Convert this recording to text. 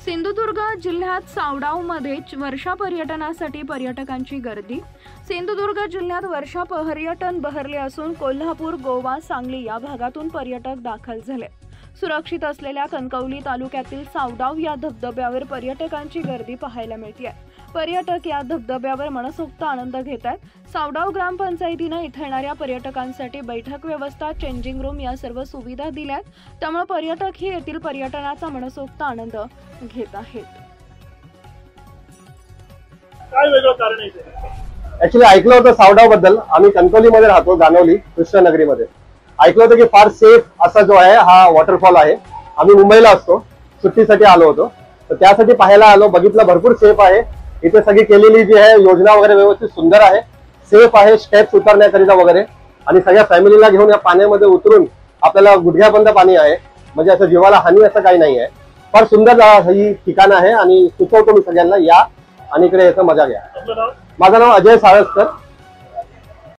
सिंधुदुर्ग जिल्ह्यात सावडावमध्ये वर्षा पर्यटनासाठी पर्यटकांची गर्दी। सिंधुदुर्ग जिल्ह्यात वर्षा पर्यटन बहरले असून कोल्हापूर, गोवा, सांगली या भागातून पर्यटक दाखल झाले। सुरक्षित असलेल्या कणकवली तालुक्यातील सावडाव या धबधब्यावर पर्यटकांची गर्दी पाहायला मिळते। पर्यटक या धबधब्यावर मनसोक्त आनंद घेत आहेत। सावडाव ग्रामपंचायतीने इथे येणाऱ्या पर्यटकांसाठी बैठक व्यवस्था, चेंजिंग रूम या सर्व सुविधा दिल्यात। त्यामुळे पर्यटक ही येथील पर्यटनाचा मनसोक्त आनंद घेत आहेत। काय वेगळं कारण आहे? ऍक्च्युली ऐकलं होतं सावडाव बद्दल। आम्ही कणकवलीमध्ये राहतो, गानवली कृष्णनगरीमध्ये। ऐकलं होतं की फार सेफ असा जो आहे हा वॉटरफॉल आहे। आम्ही मुंबईला असतो, सुट्टीसाठी आलो होतो, तर त्यासाठी पाहायला आलो। बघितलं भरपूर सेफ आहे इथे, सगळी केलेली जी आहे योजना वगैरे व्यवस्थित सुंदर आहे, सेफ आहे, स्टेप्स उतरण्याकरिता वगैरे। आणि सगळ्या फॅमिलीला घेऊन या पाण्यामध्ये उतरून आपल्याला गुडघ्यापर्यंत पाणी आहे, म्हणजे असं जीवाला हानी असं काही नाही आहे। फार सुंदर ही ठिकाण आहे आणि सुचवतो मी सगळ्यांना या आणि इकडे याचा मजा घ्या। माझं नाव अजय साळसकर।